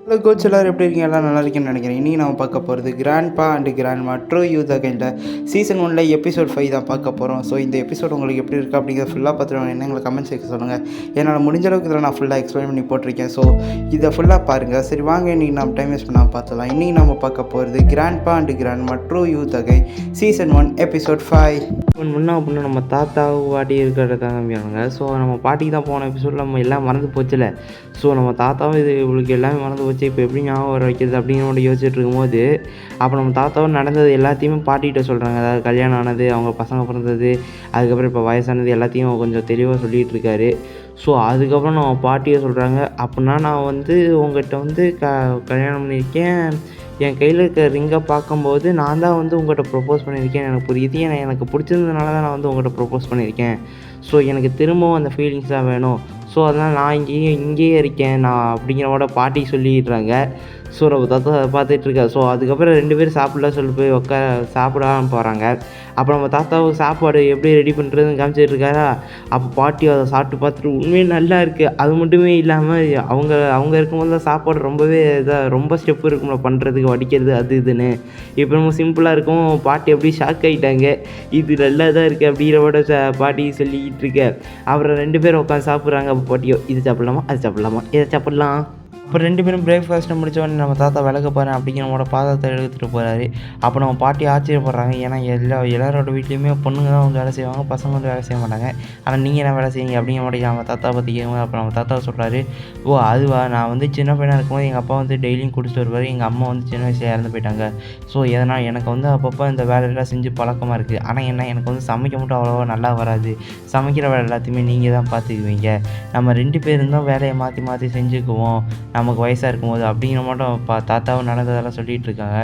Hello coach எல்லோரும் எப்படி இருக்கீங்க? எல்லாம் நல்லா இருக்கேன்னு நினைக்கிறேன். இன்றைக்கி நம்ம பார்க்க போகிறது grandpa and grandma true youth அகைன்ல சீசன் 1 எபிசோட் 5 தான் பார்க்க போகிறோம். ஸோ இந்த எபிசோட் உங்களுக்கு எப்படி இருக்குது அப்படிங்கிறத ஃபுல்லாக பார்த்துட்டு என்ன எங்களை கமெண்ட் செக்ஷன் சொல்லுங்கள். என்னால் முடிஞ்ச அளவுக்கு இதில் நான் ஃபுல்லாக எக்ஸ்பிளைன் பண்ணி போட்டிருக்கேன். ஸோ இதை ஃபுல்லாக பாருங்கள். சரி வாங்க, இன்றைக்கி நம்ம டைம் வேஸ்ட் பண்ணாமல் பார்த்துலாம். இன்றைக்கி நம்ம பார்க்க போகிறது grandpa and grandma true youth again season 1 episode 5. முன்னா அப்படின்னா நம்ம தாத்தா பாட்டி இருக்கிறத காமிக்கிறாங்க. ஸோ நம்ம பாட்டிக்கு தான் போன எபிசோடில் நம்ம எல்லாம் மறந்து போச்சுல. ஸோ நம்ம தாத்தாவும் இது இவளுக்கு எல்லாமே மறந்து போச்சு. இப்போ எப்படி ஞாபகம் வர வைக்கிறது அப்படின்னு யோசிச்சுட்டு இருக்கும்போது அப்போ நம்ம தாத்தாவும் நடந்தது எல்லாத்தையுமே பாட்டிகிட்ட சொல்கிறாங்க. அதாவது கல்யாணம் ஆனது, அவங்க பசங்க பிறந்தது, அதுக்கப்புறம் இப்போ வயசானது எல்லாத்தையும் கொஞ்சம் தெளிவாக சொல்லிகிட்டு இருக்காரு. ஸோ அதுக்கப்புறம் நம்ம பாட்டியை சொல்கிறாங்க, அப்படின்னா நான் உங்கள்கிட்ட கல்யாணம் பண்ணியிருக்கேன், என் கையில் இருக்க ரிங்கை பார்க்கும்போது நான் தான் உங்கள்கிட்ட ப்ரப்போஸ் பண்ணியிருக்கேன், எனக்கு புரியுது, எனக்கு பிடிச்சதுனால தான் நான் உங்கள்கிட்ட ப்ரப்போஸ் பண்ணியிருக்கேன். ஸோ எனக்கு திரும்பவும் அந்த ஃபீலிங்ஸ் தான் வேணும். ஸோ அதனால் நான் இங்கேயே இருக்கேன் நான் அப்படிங்கிறவோட பாட்டி சொல்லிடுறாங்க. ஸோ நம்ம தாத்தா பார்த்துட்ருக்கா. ஸோ அதுக்கப்புறம் 2 பேரும் சாப்பிட போய் சாப்பிடாம போகிறாங்க. அப்போ நம்ம தாத்தாவுக்கு சாப்பாடு எப்படி ரெடி பண்ணுறதுன்னு காமிச்சிட்டு இருக்காரா. அப்போ பாட்டி அதை சாப்பிட்டு பார்த்துட்டு உண்மையே நல்லா இருக்குது. அது மட்டுமே இல்லாமல் அவங்க இருக்கும்போது தான் சாப்பாடு ரொம்பவே ரொம்ப ஸ்டெப்பு இருக்கும்ல பண்ணுறதுக்கு, வடிக்கிறது அது இதுன்னு. இப்போ நம்ம சிம்பிளாக இருக்கும். பாட்டி அப்படியே ஷாக் ஆகிட்டாங்க. இது நல்லா தான் இருக்குது அப்படிங்கிறவோட பாட்டி சொல்லிக்கிட்டு இருக்க. அப்புறம் 2 பேரும் உட்காந்து சாப்பிட்றாங்க. அப்போ பாட்டியோ இது சாப்பிட்லாமா, அது சாப்பிட்லாமா, இதை சாப்பிட்லாம். இப்போ 2 பேரும் பிரேக்ஃபாஸ்ட்டை முடித்தோடனே நம்ம தாத்தா விளக்க போகிறேன் அப்படிங்கிற நம்மளோட பாதத்தை எடுத்துகிட்டு போகிறாரு. அப்போ நம்ம பாட்டி ஆச்சரியப்படுறாங்க. ஏன்னா எல்லாரோட வீட்லேயுமே பொண்ணுங்க தான் வேலை செய்வாங்க, பசங்க வேலை செய்ய மாட்டாங்க. ஆனால் நீங்கள் என்ன வேலை செய்வீங்க அப்படிங்கிற மாதிரி நம்ம தாத்தா பற்றி கேட்கும்போது அப்போ நம்ம தாத்தா சொல்கிறாரு, ஓ அதுவா, நான் சின்ன பையனாக இருக்கும்போது எங்கள் அப்பா டெய்லியும் குடிச்சிட்டு வருவார், எங்கள் அம்மா சின்ன வயசில் இறந்து போயிட்டாங்க. ஸோ எதனால் எனக்கு அப்பப்போ இந்த வேலையெல்லாம் செஞ்சு பழக்கமாக இருக்குது. ஆனால் எனக்கு சமைக்க மட்டும் அவ்வளோவா நல்லா வராது. சமைக்கிற வேலை எல்லாத்தையுமே நீங்கள் தான் பார்த்துக்குவீங்க. நம்ம 2 பேரும் தான் வேலையை மாற்றி மாற்றி செஞ்சுக்குவோம் நமக்கு வயசாக இருக்கும்போது அப்படிங்கிற மட்டும் தாத்தாவும் நடந்ததெல்லாம் சொல்லிகிட்டு இருக்காங்க.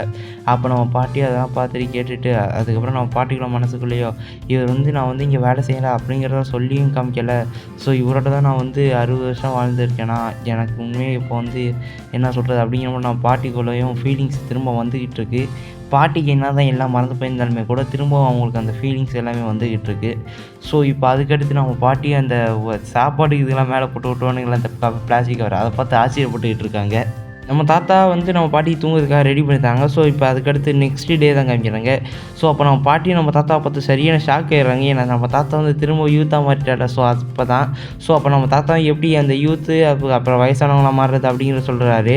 அப்போ நம்ம பாட்டி அதெல்லாம் பார்த்துட்டு கேட்டுட்டு அதுக்கப்புறம் நம்ம பாட்டிக்குள்ள மனசுக்குள்ளேயோ இவர் நான் இங்கே வேலை செய்யலை அப்படிங்கிறத சொல்லியும் காமிக்கலை. ஸோ இவரோட தான் நான் 60 வருஷம் வாழ்ந்துருக்கேன்னா எனக்கு உண்மையாக இப்போ என்ன சொல்கிறது அப்படிங்கிற மாதிரி நம்ம பாட்டிக்குள்ளேயும் ஃபீலிங்ஸ் திரும்ப வந்துக்கிட்டு இருக்குது. பாட்டிக்கு என்ன தான் எல்லாம் மறந்து போயிருந்தாலுமே கூட திரும்பவும் அவங்களுக்கு அந்த ஃபீலிங்ஸ் எல்லாமே வந்துக்கிட்டு இருக்குது. ஸோ இப்போ அதுக்கடுத்து நம்ம பாட்டி அந்த சாப்பாட்டுக்கு இதெல்லாம் மேலே போட்டு விட்டுவானுங்களா அந்த பிளாஸ்டிக் கவர், அதை பார்த்து ஆச்சரியப்பட்டுக்கிட்டு இருக்காங்க. நம்ம தாத்தா நம்ம பாட்டி தூங்குறதுக்காக ரெடி பண்ணிட்டாங்க. ஸோ இப்போ அதுக்கடுத்து நெக்ஸ்ட் டே தான் காமிக்கிறாங்க. ஸோ அப்போ நம்ம பாட்டியும் நம்ம தாத்தாவை பார்த்து சரியான ஷாக் ஆகிடுறாங்க. ஏன்னா நம்ம தாத்தா திரும்ப யூத்தாக மாறிட்டாட்டா. ஸோ அப்போ தான் அப்போ நம்ம தாத்தா எப்படி அந்த யூத்து அப்புறம் வயசானவங்களாக மாறுறது அப்படிங்கிறத சொல்கிறாரு.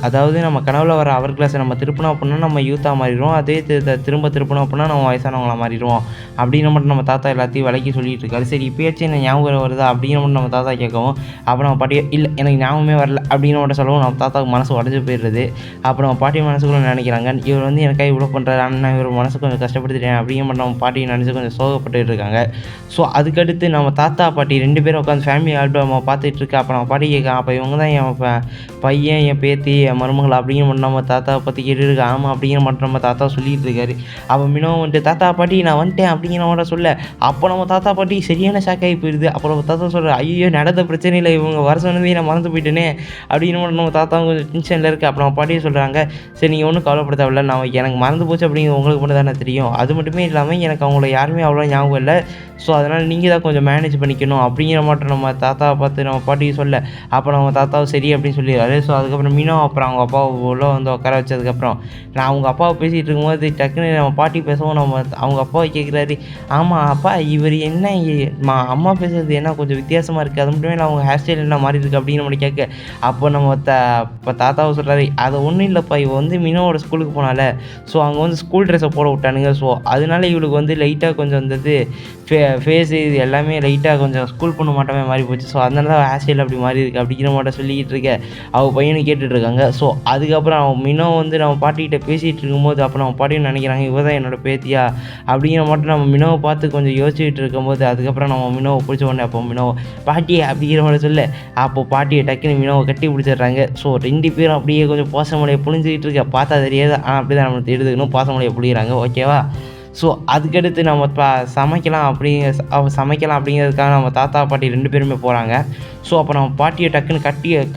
அதாவது நம்ம கனவுல வர அவர் கிளாஸை நம்ம திருப்பினோம் அப்படின்னா நம்ம யூத்தாக மாறிடுவோம், அதே திரும்ப திருப்பினோம் அப்படின்னா நம்ம வயசானவங்களாக மாறிடுவோம் அப்படிங்கிற மட்டும் நம்ம தாத்தா எல்லாத்தையும் விலைக்கு சொல்லிட்டு இருக்காரு. சரி இப்போயாச்சும் என்ன ஞாபகம் வருதா அப்படிங்கிற மட்டும் நம்ம தாத்தா கேட்கவும் அப்போ நம்ம பாட்டி இல்லை எனக்கு ஞாபகமே வரல அப்படிங்கிற மட்டும் சொல்லவும் நம்ம தாத்தா மனசு உடஞ்சி போயிடுறது. அப்புறம் நம்ம பாட்டி மனசுக்குள்ள நினைக்கிறாங்க, இவர் எனக்காக இவ்வளோ பண்ணுறாரு, ஆனால் இவர் மனசு கொஞ்சம் கஷ்டப்படுத்திட்டேன் அப்படிங்கிற மாதிரி நம்ம பாட்டியை நினச்சி கொஞ்சம் சோகப்பட்டு இருக்காங்க. ஸோ அதுக்கடுத்து நம்ம தாத்தா பாட்டி 2 பேரும் உட்காந்து ஃபேமிலி ஆல்பம் பார்த்துட்டு இருக்கா. அப்போ நம்ம பாட்டி கேட்க, அப்போ இவங்க தான் என் பையன், என் பேத்தி, என் மருமகள் அப்படிங்கிற மட்டும் நம்ம தாத்தாவை பற்றி கேட்டுருக்கு. ஆமாம் அப்படிங்கிற மட்டும் நம்ம தாத்தா சொல்லிகிட்டு இருக்காரு. அப்போ மினவும் தாத்தா பாட்டி நான் வந்துட்டேன் அப்படிங்கிற மாதிரி சொல்ல அப்போ நம்ம தாத்தா பாட்டி சரியான ஷாக் ஆகி போயிடுது. அப்போ நம்ம தாத்தா சொல்கிற, ஐயோ நடந்த பிரச்சனையில் இவங்க வர சொன்னதே நான் மறந்து போயிட்டேனே அப்படிங்கிற மட்டும் நம்ம தாத்தா கொஞ்சம் டென்ஷனில் இருக்குது. அப்போ நம்ம பாட்டியை சொல்கிறாங்க, சரி நீங்கள் ஒன்றும் கவலைப்பட தேவையில்ல, எனக்கு மறந்து போச்சு அப்படிங்கிறது உங்களுக்கு மட்டும் தானே தெரியும், அது மட்டுமே இல்லாமல் எனக்கு அவங்கள யாருமே அவ்வளோ ஞாபகம் இல்லை. ஸோ அதனால் நீங்கள் தான் கொஞ்சம் மேனேஜ் பண்ணிக்கணும் அப்படிங்கிற மாட்டோம் நம்ம தாத்தாவை பார்த்து நம்ம பாட்டியை சொல்ல அப்போ நம்ம தாத்தாவை சரி அப்படின்னு சொல்லிடுறாரு. ஸோ அதுக்கப்புறம் மீனும் அப்புறம் அவங்க அப்பாவை உள்ள உட்கார வச்சதுக்கப்புறம் நான் அவங்க அப்பாவை பேசிகிட்டு இருக்கும்போது டக்குன்னு நம்ம பாட்டி பேசவும் அவங்க அப்பாவை கேட்குறாரு, ஆமாம் அப்பா இவர் என்ன அம்மா பேசுறது என்ன கொஞ்சம் வித்தியாசமாக இருக்குது, அது மட்டுமே இல்லை அவங்க ஹேர் ஸ்டைல் என்ன மாறி இருக்குது அப்படின்னு நம்ம கேட்க அப்போ நம்ம இப்போ தாத்தாவை சொல்கிறாரு, அதை ஒன்றும் இல்லைப்பா இவ மீனோட ஸ்கூலுக்கு போனால. ஸோ அவங்க ஸ்கூல் ட்ரெஸ்ஸை போட விட்டானுங்க. ஸோ அதனால இவளுக்கு லைட்டாக கொஞ்சம் ஃபேஸு இது எல்லாமே லைட்டாக கொஞ்சம் ஸ்கூல் பொண்ணு மாட்டமே மாறி போச்சு. ஸோ அதனால தான் ஹேர் ஸ்டைல் அப்படி மாறி இருக்குது அப்படிங்கிற மாட்டோம் சொல்லிக்கிட்டு இருக்க அவள் பையனு கேட்டுட்ருக்காங்க. ஸோ அதுக்கப்புறம் அவன் மினோ நம்ம பாட்டிக்கிட்ட பேசிகிட்டு இருக்கும்போது அப்போ நம்ம பாட்டின்னு நினைக்கிறாங்க இவ தான் என்னோடய பேத்தியா அப்படிங்கிற மட்டும் நம்ம மினோவை பார்த்து கொஞ்சம் யோசிச்சுட்டு இருக்கும்போது அதுக்கப்புறம் நம்ம மினோவை பிடிச்ச உடனே அப்போ மினோ பாட்டியை அப்படிங்கிற மாதிரி சொல்ல அப்போ பாட்டியை டக்குன்னு மினோவை கட்டி பிடிச்சிடுறாங்க. ஸோ 2 பேரும் அப்படியே கொஞ்சம் பாசமலையை புழிஞ்சிக்கிட்டு இருக்க பார்த்தா தெரியாது, ஆனால் அப்படி தான் நம்மளுக்கு எடுத்துக்கணும் பாசமலையை புழிகிறாங்க. ஓகேவா? ஸோ அதுக்கடுத்து நம்ம சமைக்கலாம் அப்படிங்கிறதுக்காக நம்ம தாத்தா பாட்டி 2 பேருமே போகிறாங்க. ஸோ அப்போ நம்ம பாட்டியை டக்குன்னு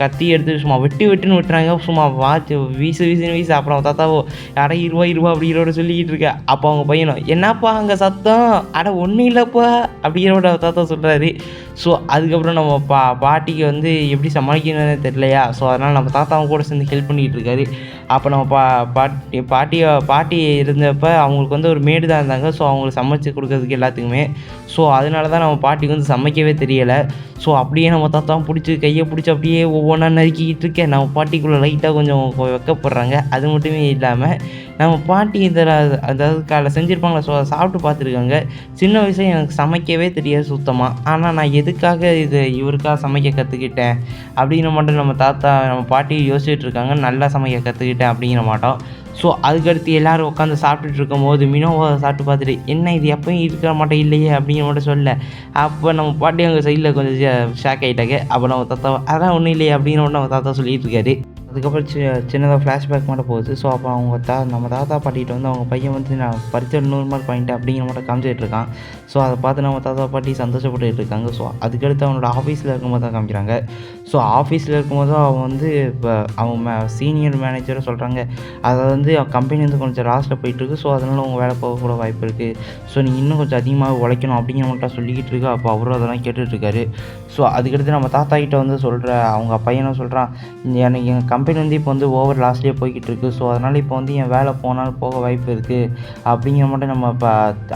கத்தி எடுத்து சும்மா வெட்டுன்னு வெட்டுறாங்க. சும்மா வீசுன்னு வீசு. அப்புறம் அவங்க தாத்தாவோ அட இருவா அப்படிங்கிறோட சொல்லிக்கிட்டு இருக்க. அப்போ அவங்க பையனும் என்னப்பா அங்கே சத்தம், அட ஒன்றும் இல்லைப்பா அப்படிங்கிறோட தாத்தா சொல்கிறாரு. ஸோ அதுக்கப்புறம் நம்ம பாட்டிக்கு வந்து எப்படி சமாளிக்கணும்னு தெரியலையா. ஸோ அதனால் நம்ம தாத்தாவும் கூட சேர்ந்து ஹெல்ப் பண்ணிக்கிட்டு இருக்காரு. அப்போ நம்ம பாட்டி இருந்தப்போ அவங்களுக்கு வந்து ஒரு மேடு தான் இருந்தாங்க. ஸோ அவங்களுக்கு சமைச்சு கொடுக்கறதுக்கு எல்லாத்துக்குமே. ஸோ அதனால தான் நம்ம பாட்டிக்கு வந்து சமைக்கவே தெரியலை. ஸோ அப்படியே நம்ம தாத்தாவும் கையை பிடிச்சி அப்படியே ஒவ்வொன்றா நறுக்கிக்கிட்டு இருக்கேன். நம்ம பாட்டிக்குள்ளே லைட்டாக கொஞ்சம் வெக்கப்படுறாங்க. அது மட்டுமே இல்லாமல் நம்ம பாட்டி அதாவது காலைல செஞ்சுருப்பாங்களே. ஸோ அதை சாப்பிட்டு பார்த்துருக்காங்க. சின்ன வயசில் எனக்கு சமைக்கவே தெரியாது சுத்தமாக. ஆனால் நான் எதுக்காக இவருக்காக சமைக்க கற்றுக்கிட்டேன் அப்படிங்கிற மட்டும் நம்ம பாட்டி யோசிச்சுட்டு இருக்காங்க. நல்லா சமைக்க கற்றுக்கிட்டேன் அப்படிங்கிற மாட்டோம். ஸோ அதுக்கடுத்து எல்லோரும் உட்காந்து சாப்பிட்டுட்டு இருக்கும்போது மினோவை சாப்பிட்டு பார்த்துட்டு என்ன இது எப்பயும் இருக்கிற மாட்டோம் இல்லையே அப்படிங்கிற மட்டும் சொல்ல. அப்போ நம்ம பாட்டி அவங்க சைடில் கொஞ்சம் ஷாக் ஆகிட்டாங்க. அப்போ நம்ம தாத்தா அதான் ஒன்றும் இல்லையே அப்படிங்கிற மட்டும் நம்ம தாத்தா சொல்லிகிட்டு இருக்காரு. அதுக்கப்புறம் சின்னதாக ஃப்ளாஷ்பேக் மட்டும் போகுது. ஸோ அப்போ அவங்க நம்ம தாத்தா பாட்டிகிட்ட வந்து அவங்க பையன் வந்து நான் பரிச்சை 100 மார்க் வாங்கிட்டேன் அப்படிங்கிற மட்டும் காமிச்சிட்டு இருக்கான். ஸோ அதை பார்த்து நம்ம தாத்தா பாட்டி சந்தோஷப்பட்டுட்டு இருக்காங்க. ஸோ அதுக்கடுத்து அவனோட ஆஃபீஸில் இருக்கும்போது தான் காமிக்கிறாங்க. ஸோ ஆஃபீஸில் இருக்கும்போது அவன் வந்து இப்போ அவங்க சீனியர் மேனேஜரை சொல்கிறாங்க, அதை வந்து கம்பெனி வந்து கொஞ்சம் லாஸ்ட்டில் போயிட்டுருக்கு. ஸோ அதனால் அவங்க வேலை போகக்கூட வாய்ப்பு இருக்குது. ஸோ நீங்கள் இன்னும் கொஞ்சம் அதிகமாக உழைக்கணும் அப்படிங்கிற மட்டும் சொல்லிக்கிட்டு இருக்கு. அப்போ அவரும் அதெல்லாம் கேட்டுட்ருக்காரு. ஸோ அதுக்கடுத்து நம்ம தாத்தா கிட்ட வந்து அவங்க பையனை சொல்கிறான், எனக்கு எங்கள் கம்பெனி வந்து இப்போ வந்து ஓவர் லாஸ்ட்லேயே போய்கிட்டு இருக்குது. ஸோ அதனால் இப்போ வந்து என் வேலை போனாலும் போக வாய்ப்பு இருக்குது அப்படிங்கிற மட்டும் நம்ம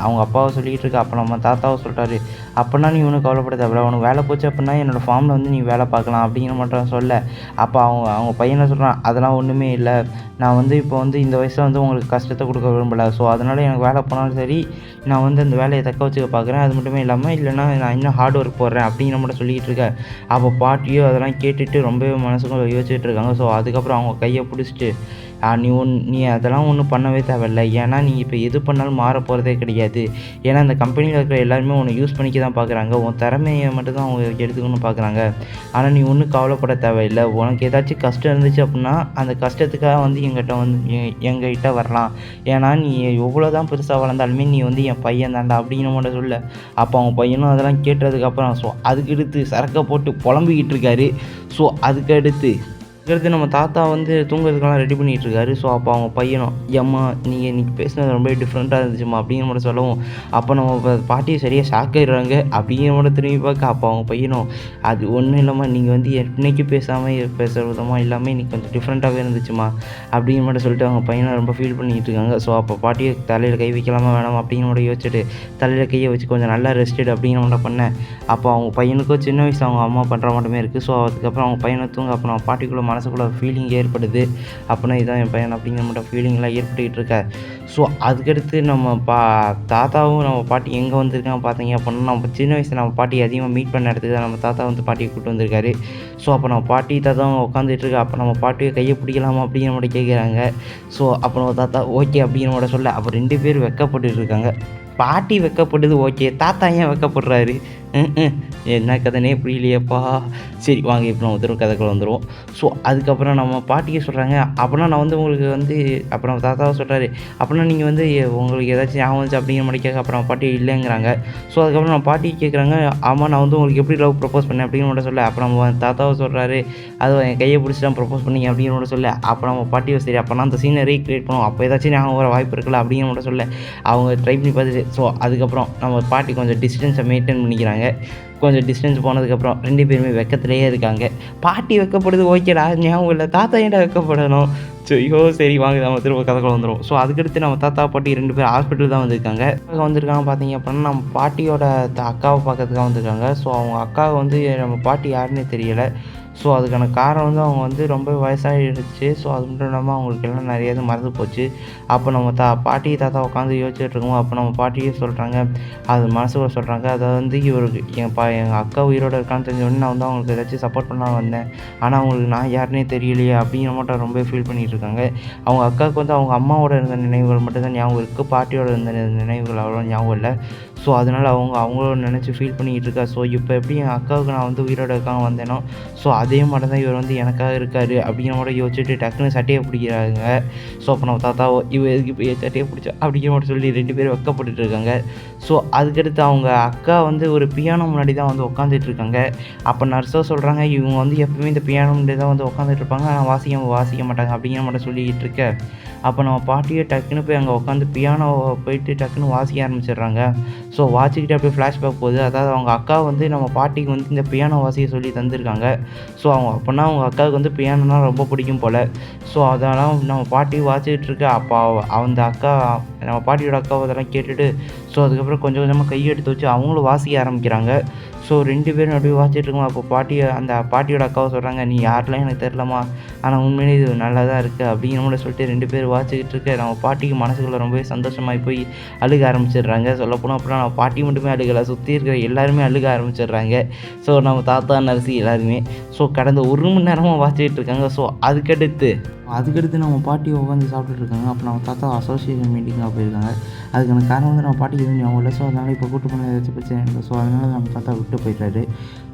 அவங்க அப்பாவை சொல்லிக்கிட்டு இருக்கு. அப்போ நம்ம தாத்தாவை சொல்கிறாரு, அப்படின்னா நீ ஒன்றும் கவலைப்பட தேவையில்ல, உனக்கு வேலை போச்சு அப்படின்னா என்னோடய ஃபார்மில் வந்து நீ வேலை பார்க்கலாம் அப்படிங்கிற மட்டும் சொல்ல. அப்போ அவங்க பையனை சொல்கிறான், அதெல்லாம் ஒன்றுமே இல்லை, நான் வந்து இப்போ வந்து இந்த வயசில் வந்து உங்களுக்கு கஷ்டத்தை கொடுக்க விரும்பலை. ஸோ அதனால் எனக்கு வேலை போனாலும் சரி, நான் வந்து அந்த வேலையை தக்க வச்சுக்க பார்க்குறேன். அது மட்டுமே இல்லாமல் இல்லைனா நான் இன்னும் ஹார்ட் ஒர்க் போடுறேன் அப்படிங்கிற மட்டும் சொல்லிக்கிட்டு இருக்கேன். அப்போ பாட்டியோ அதெல்லாம் கேட்டுட்டு ரொம்பவே மனசுக்குள்ள யோசிச்சுட்டு இருக்காங்க. ஸோ அதுக்கப்புறம் அவங்க கையை பிடிச்சிட்டு, நீ அதெல்லாம் ஒன்றும் பண்ணவே தேவையில்லை, ஏன்னா நீ இப்போ எது பண்ணாலும் மாற போகிறதே கிடையாது. ஏன்னா அந்த கம்பெனியில் இருக்கிற எல்லாருமே உன்னை யூஸ் பண்ணிக்க தான் பார்க்குறாங்க, உன் திறமையை மட்டும்தான் அவங்க எடுத்துக்கணும்னு பார்க்குறாங்க. ஆனால் நீ ஒன்றும் கவலைப்பட தேவையில்லை. உனக்கு ஏதாச்சும் கஷ்டம் இருந்துச்சு அப்படின்னா அந்த கஷ்டத்துக்காக வந்து எங்ககிட்ட வரலாம். ஏன்னா நீ எவ்வளோ தான் பெருசாக வளர்ந்தாலுமே நீ வந்து என் பையன் தாண்டா அப்படிங்கிற மட்டும் சொல்ல. அப்போ அவங்க பையனும் அதெல்லாம் கேட்டதுக்கப்புறம் ஸோ அதுக்கடுத்து சரக்கை போட்டு புலம்பிக்கிட்டு இருக்காரு. ஸோ அதுக்கடுத்து நம்ம தாத்தா வந்து தூங்குறதுக்கெல்லாம் ரெடி பண்ணிகிட்டு இருக்காரு. ஸோ அப்போ அவங்க பையனும், ஏம்மா நீங்கள் இன்றைக்கி பேசுனது ரொம்ப டிஃப்ரெண்ட்டாக இருந்துச்சுமா அப்படிங்கிற மட்டும் சொல்லவும். அப்போ நம்ம பாட்டியை சரியாக ஷாக் ஆகிடுறாங்க. அப்படிங்கிற மட்டும் திரும்பி பார்க்க அப்போ அவங்க பையனும், அது ஒன்றும் இல்லைம்மா, நீங்கள் வந்து இன்றைக்கி பேசுகிற விதமாக இல்லாமல் இன்றைக்கி கொஞ்சம் டிஃப்ரெண்ட்டாகவே இருந்துச்சுமா அப்படிங்கிற மட்டும் சொல்லிட்டு அவங்க பையனை ரொம்ப ஃபீல் பண்ணிகிட்டு இருக்காங்க. ஸோ அப்போ பாட்டியை தலையில் கை வைக்கலாமா வேணாமா அப்படிங்கிற மட்டும் யோசிச்சுட்டு தலையில் கையை வச்சு கொஞ்சம் நல்லா ரெஸ்டட் அப்படிங்கிற மட்டும் பண்ணேன். அப்போ அவங்க பையனுக்கும் சின்ன வயசு அவங்க அம்மா பண்ணுற மட்டுமே இருக்குது. ஸோ அதுக்கப்புறம் அவங்க பையனை தூங்க அப்புறம் பாட்டிக்குள்ளே மனசுக்குள்ள ஃபீலிங் ஏற்படுது. அப்படின்னா இதான் என் பையன் அப்படிங்கிற மட்டும் ஃபீலிங்லாம் ஏற்பட்டுக்கிட்டு இருக்க. ஸோ அதுக்கடுத்து நம்ம தாத்தாவும் நம்ம பாட்டி எங்கே வந்திருக்காங்க பார்த்தீங்க அப்படின்னா, நம்ம சின்ன வயசில் நம்ம பாட்டி அதிகமாக மீட் பண்ண இடத்துக்கு தான் நம்ம தாத்தா வந்து பாட்டியை கூப்பிட்டு வந்திருக்காரு. ஸோ அப்போ நம்ம பாட்டி தாத்தாவும் உட்காந்துட்டு இருக்கா. அப்போ நம்ம பாட்டியை கையை பிடிக்கலாமா அப்படிங்கிற மட்டும் கேட்குறாங்க. ஸோ அப்போ நம்ம தாத்தா ஓகே அப்படிங்கிற மட்டும் சொல்ல. அப்போ 2 பேர் வெக்கப்பட்டு இருக்காங்க. பாட்டி வெக்கப்படுது ஓகே, தாத்தா ஏன் வெக்கப்படுறாரு? என்ன கதைனே புரியலையப்பா. சரி வாங்க இப்போ நம்ம திரும்ப கதைக்குள்ள வந்துடுவோம். ஸோ அதுக்கப்புறம் நம்ம பாட்டியை சொல்கிறாங்க, அப்படின்னா நான் வந்து உங்களுக்கு வந்து அப்புறம் தாத்தாவை சொல்கிறாரு, அப்படின்னா நீங்கள் வந்து உங்களுக்கு ஏதாச்சும் ஞாபகம் வந்துச்சு அப்படிங்கிற மாதிரி கேட்க. அப்புறம் பாட்டி இல்லைங்கிறாங்க. ஸோ அதுக்கப்புறம் நம்ம பாட்டி கேட்குறாங்க, ஆமாம் நான் வந்து உங்களுக்கு எப்படி லவ் ப்ரப்போஸ் பண்ணேன் அப்படின்னு மட்டும் சொல்ல. அப்புறம் நம்ம தாத்தாவை சொல்கிறாரு, அது என் கையை பிடிச்சி தான் ப்ரப்போஸ் பண்ணிங்க அப்படின்னு மட்டும் சொல்ல. அப்புறம் நம்ம பாட்டியை சரி அப்போனா அந்த சீனை ரீக்ரியேட் பண்ணுவோம், அப்போ ஏதாச்சும் ஞாபகம் வர வாய்ப்பு இருக்குல்ல அப்படிங்கிற மட்டும் சொல்ல. அவங்க ட்ரை பண்ணி பார்த்துட்டு ஸோ அதுக்கப்புறம் நம்ம பாட்டி கொஞ்சம் டிஸ்டன்ஸை மெயின்டைன் பண்ணிக்கிறாங்க. கொஞ்சம் டிஸ்டன்ஸ் போனதுக்கப்புறம் 2 பேருமே வெக்கத்திலேயே இருக்காங்க. பாட்டி வெக்கப்படுது ஓகேடா, ஞாபகம் இல்லை, தாத்தா ஏன்டா வெக்கப்படணும்? ஐயோ சரி வாங்க நம்ம திரும்ப கதைக்குள்ள வந்துடும். ஸோ அதுக்கடுத்து நம்ம தாத்தா பாட்டி 2 பேர் ஹாஸ்பிட்டல் தான் வந்திருக்காங்க. பார்த்தீங்க அப்படின்னா நம்ம பாட்டியோட அக்காவை பார்க்கறதுக்காக வந்திருக்காங்க. ஸோ அவங்க அக்காவை வந்து நம்ம பாட்டி யாருன்னே தெரியலை. ஸோ அதுக்கான காரணம் வந்து அவங்க வந்து ரொம்ப வயசாகிடுச்சு. ஸோ அது மட்டும் இல்லாமல் அவங்களுக்கு எல்லாம் நிறைய இது மறந்து போச்சு. அப்போ நம்ம பாட்டி தாத்தா உட்காந்து யோசிச்சுட்டு இருக்கோம். அப்போ நம்ம பாட்டியே சொல்கிறாங்க, அது மனசுக்குள்ள சொல்கிறாங்க, அதாவது வந்து இவருக்கு எங்கள் அக்கா உயிரோடு இருக்கான்னு தெரிஞ்சவொடனே நான் வந்து அவங்களுக்கு ஏதாச்சும் சப்போர்ட் பண்ணலாம் வந்தேன், ஆனால் அவங்களுக்கு நான் யாருன்னே தெரியலையே அப்படிங்கிற மட்டும் ரொம்ப ஃபீல் பண்ணிகிட்டு இருக்காங்க. அவங்க அக்காவுக்கு வந்து அவங்க அம்மாவோட இருந்த நினைவுகள் மட்டும்தான் ஞாபகம் இருக்குது, பாட்டியோட இருந்த நினைவுகள் அவ்வளோ ஞாபகம் இல்லை. ஸோ அதனால் அவங்களோட நினச்சி ஃபீல் பண்ணிக்கிட்டு இருக்கா. ஸோ இப்போ எப்படி என் அக்காவுக்கு நான் வந்து உயிரோடு இருக்காங்க வந்தேனோ, ஸோ அதே மாதிரி தான் இவர் வந்து எனக்காக இருக்கார் அப்படிங்கிற மாதிரி யோசிச்சுட்டு டக்குன்னு சட்டையை பிடிக்கிறாங்க. ஸோ அப்போ நம்ம தாத்தா இவ எதுக்கு இப்போ என் சட்டையை பிடிச்சா அப்படிங்கிற மாதிரி சொல்லி 2 பேரும் வெக்கப்பட்டுட்டு இருக்காங்க. ஸோ அதுக்கடுத்து அவங்க அக்கா வந்து ஒரு பியானோ முன்னாடி தான் வந்து உட்காந்துட்டு இருக்காங்க. அப்போ நர்ஸோ சொல்கிறாங்க, இவங்க வந்து எப்பவுமே இந்த பியானோ முன்னாடி தான் வந்து உட்காந்துட்டு இருப்பாங்க, ஆனால் வாசிக்க மாட்டாங்க அப்படிங்கிற மாதிரி சொல்லிக்கிட்டு இருக்க, அப்போ நம்ம பாட்டியை டக்குன்னு போய் அங்கே உட்காந்து பியானோவை போயிட்டு டக்குன்னு வாசிக்க ஆரம்பிச்சிடுறாங்க. ஸோ வாசிக்கிட்டு அப்படியே ஃப்ளாஷ்பேக் போகுது. அதாவது அவங்க அக்கா வந்து நம்ம பாட்டிக்கு வந்து இந்த பியானோ வாசிக்க சொல்லி தந்திருக்காங்க. ஸோ அப்படின்னா அவங்க அக்காவுக்கு வந்து பியானோனா ரொம்ப பிடிக்கும் போல். ஸோ அதெல்லாம் நம்ம பாட்டி வாசிக்கிட்டு இருக்க, அப்போ அந்த அக்கா நம்ம பாட்டியோட அக்காவை அதெல்லாம் கேட்டுட்டு, ஸோ அதுக்கப்புறம் கொஞ்சம் கொஞ்சமாக கையெடுத்து வச்சு அவங்களும் வாசிக்க ஆரம்பிக்கிறாங்க. ஸோ 2 பேரும் அப்படியே வாசிச்சுட்டு இருக்கோம். அப்போ அந்த பாட்டியோட அக்காவை சொல்கிறாங்க, நீ யாரெல்லாம் எனக்கு தெரிலம்மா, ஆனால் உண்மையிலே இது நல்லா தான் இருக்குது அப்படிங்கிற மாதிரி சொல்லிட்டு 2 பேர் வாசிக்கிட்டு இருக்க, நம்ம பாட்டிக்கு மனசுக்குள்ளே ரொம்பவே சந்தோஷமாகி போய் அழுக ஆரம்பிச்சிடுறாங்க. சொல்லப்போனால் அப்புறம் நம்ம பாட்டி மட்டுமே அழுகலை, சுற்றி இருக்கிற எல்லாருமே அழுக ஆரம்பிச்சிடுறாங்க. ஸோ நம்ம தாத்தா நர்ஸி எல்லாருமே ஸோ கடந்த 1 மணி நேரமாக வாசிக்கிட்டு இருக்காங்க. ஸோ அதுக்கடுத்து நம்ம பாட்டி உட்காந்து சாப்பிட்டுட்டு இருக்காங்க. அப்போ நம்ம தாத்தா அசோசியேஷன் மீட்டிங்காக போயிருக்காங்க. அதுக்கான காரணம் வந்து நம்ம பாட்டிக்கு எதுவும் ஞாபகம் இல்லை. ஸோ அதனால் இப்போ கூட்டு போன ஏதாச்சும் பிரச்சனை இல்லை. ஸோ அதனால் நம்ம தாத்தா விட்டு போயிட்டாரு.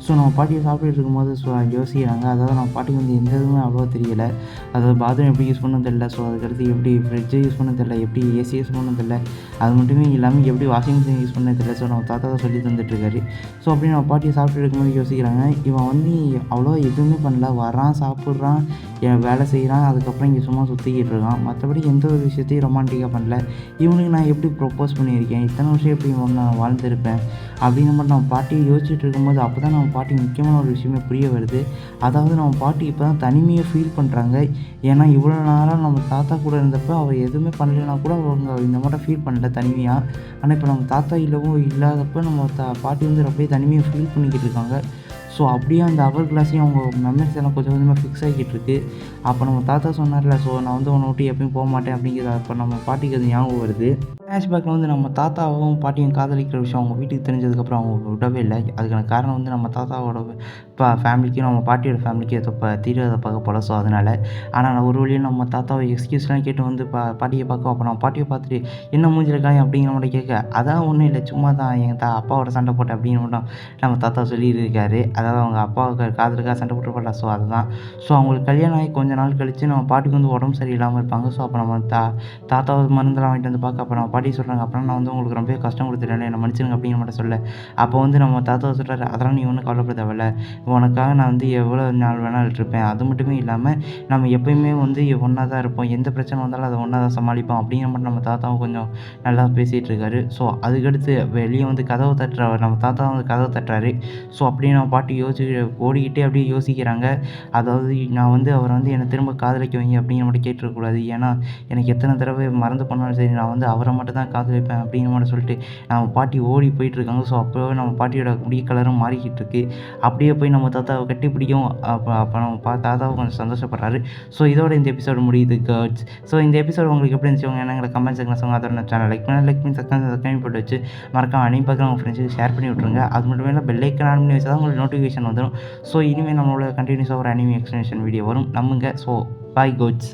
ஸோ நம்ம பாட்டியை சாப்பிட்டுட்டு இருக்கும்போது யோசிக்கிறாங்க, அதாவது நம்ம பாட்டிக்கு வந்து எந்த இதுவுமே அவ்வளோ தெரியலை. அதாவது பாத்ரூம் எப்படி யூஸ் பண்ணணும் தெரியல, ஸோ அதுக்கடுத்து எப்படி ஃப்ரிட்ஜை யூஸ் பண்ண தெரியல, எப்படி ஏசி யூஸ் பண்ணணும் தெரியல, அது மட்டுமே இல்லாமல் எப்படி வாஷிங் மிஷின் யூஸ் பண்ண தெரியல. ஸோ நம்ம தாத்தா தான் சொல்லி தந்துட்டுருக்காரு. ஸோ அப்படி நம்ம பாட்டியை சாப்பிட்டு இருக்கும்போது யோசிக்கிறாங்க, இவன் வந்து அவ்வளோ எதுவுமே பண்ணல, வரான், சாப்பிட்றான், வேலை செய்கிறான், அதுக்கப்புறம் இங்கே சும்மா சுற்றிக்கிட்டு இருக்கான், மற்றபடி எந்த ஒரு விஷயத்தையும் ரொமான்டிக்காக பண்ணல. இவனுக்கு நான் எப்படி ப்ரொப்போஸ் பண்ணியிருக்கேன், இத்தனை வருஷம் எப்படி நான் வாழ்ந்துருப்பேன் அப்படிங்கிற மாதிரி நம்ம பாட்டி யோசிச்சுட்டு இருக்கும்போது அப்போ தான் நம்ம பாட்டி முக்கியமான ஒரு விஷயமே புரிய வருது. அதாவது நம்ம பாட்டி இப்போ தான் தனிமையை ஃபீல் பண்ணுறாங்க. ஏன்னா இவ்வளோ நேரம் நம்ம தாத்தா கூட இருந்தப்போ அவர் எதுவுமே பண்ணலைன்னா கூட அவங்க இந்த மாதிரி ஃபீல் பண்ணல தனிமையாக. ஆனால் இப்போ நம்ம தாத்தா இல்லாதப்போ நம்ம பாட்டி வந்து ரொம்பவே தனிமையை ஃபீல் பண்ணிக்கிட்டு இருக்காங்க. ஸோ அப்படியே அந்த அவர் கிளாஸையும் அவங்க மெமரிஸ் எல்லாம் கொஞ்சம் கொஞ்சமாக ஃபிக்ஸ் ஆகிக்கிட்டு இருக்குது. அப்போ நம்ம தாத்தா சொன்னார்ல, ஸோ நான் வந்து உன்னை விட்டு எப்பயும் போக மாட்டேன் அப்படிங்கிறது அப்போ நம்ம பாட்டிக்கு அது ஞாபகம் வருது. ஃப்ளாஷ்பேக்கில் வந்து நம்ம தாத்தாவும் பாட்டியும் காதலிக்கிற விஷயம் அவங்க வீட்டுக்கு தெரிஞ்சதுக்கப்புறம் அவங்க விடவே இல்லை. அதுக்கான காரணம் வந்து நம்ம தாத்தாவோட ஃபேமிலிக்கும் நம்ம பாட்டியோட ஃபேமிலிக்கும் இப்போ தீராத பார்க்க போல. ஸோ அதனால் ஆனால் நான் ஒரு வழியில் நம்ம தாத்தாவை எக்ஸ்கியூஸ்லாம் கேட்டு வந்து பாட்டியை பார்க்க, அப்போ நம்ம பாட்டியை பார்த்துட்டு என்ன மூஞ்சில் காயம் அப்படிங்கிற மாதிரி கேட்க, அதான் ஒன்றும் இல்லை, சும்மா தான் எங்கள் அப்பாவோட சண்டை போட்டேன் அப்படிங்கிற மட்டும் நம்ம தாத்தா சொல்லியிருக்காரு. அதாவது அவங்க அப்பாவுக்கு காதலுக்காக சண்டை போட்டுருப்பாங்க. ஸோ அதுதான். ஸோ அவங்களுக்கு கல்யாணம் ஆகி கொஞ்ச நாள் கழித்து நம்ம பாட்டிக்கு வந்து உடம்பு சரியில்லாமல் இருப்பாங்க. ஸோ அப்போ நம்ம தாத்தாவை மருந்தெல்லாம் வாங்கிட்டு வந்து பார்க்க, அப்போ நம்ம பாட்டி சொல்கிறாங்க, அப்புறம் நான் வந்து உங்களுக்கு ரொம்ப கஷ்டம் கொடுத்துட்டேன், என்னை மன்னிச்சிருங்க அப்படிங்கிற மட்டும் சொல்ல, அப்போ வந்து நம்ம தாத்தா சொல்கிறாரு, அதெல்லாம் நீ ஒன்றும் கவலைப்பட தேவையில்ல, உனக்காக நான் வந்து எவ்வளோ நாள் வேணாலும் இருப்பேன், அது மட்டுமே இல்லாமல் நம்ம எப்போயுமே வந்து ஒன்றா தான் இருப்போம், எந்த பிரச்சனை வந்தாலும் அதை ஒன்றா தான் சமாளிப்போம் அப்படிங்கிற மாதிரி நம்ம தாத்தாவும் கொஞ்சம் நல்லா பேசிகிட்டு இருக்காரு. ஸோ அதுக்கடுத்து வெளியே வந்து கதவை தட்டுறாரு, நம்ம தாத்தா வந்து கதவை தட்டுறாரு. ஸோ அப்படியே நம்ம பாட்டி ஓடிக்கிட்டே அப்படியே யோசிக்கிறாங்க, அதாவது நான் வந்து அவரை வந்து என்னை திரும்ப காதலிக்க வைங்க அப்படிங்கிற மட்டும் கேட்டுருக்கக்கூடாது, ஏன்னா எனக்கு எத்தனை தடவை மறந்து பண்ணாலும் சரி நான் வந்து அவரை மட்டும் தான் காதலிப்பேன் அப்படிங்கிற மாதிரி சொல்லிட்டு நம்ம பாட்டி ஓடி போயிட்டுருக்காங்க. ஸோ அப்போவே நம்ம பாட்டியோட முடி கலரும் மாறிக்கிட்டு இருக்கு. அப்படியே போய் நம்ம தாத்தாவை கட்டி பிடிக்கும். அப்போ நம்ம தாத்தாவை கொஞ்சம் சந்தோஷப்படுறாரு. ஸோ இதோட இந்த எபிசோடு முடியுது கேர்ள்ஸ். ஸோ இந்த எபிசோடு உங்களுக்கு எப்படி இருந்துச்சு, உங்கள் எங்களை கமெண்ட் செக்ஷனில் சொல்லுங்கள். அதோட சேனல் லைக் பண்ணி சப்ஸ்கிரைப் போட்டு வச்சு மறக்காம அனைத்து பக்கம் உங்கள் ஃப்ரெண்ட்ஸுக்கு ஷேர் பண்ணி விட்ருங்க. அது மட்டும் இல்லை பெல் ஐக்கான் ஆன் பண்ணி வச்சா தான் உங்களுக்கு நோட்டிஃபிகேஷன் வந்துடும். ஸோ இனிமேல் நம்மளோட கண்டினியூஸாக ஒரு அனிமி எக்ஸ்ப்ளனேஷன் வீடியோ வரும் நம்புங்க. So bye quotes.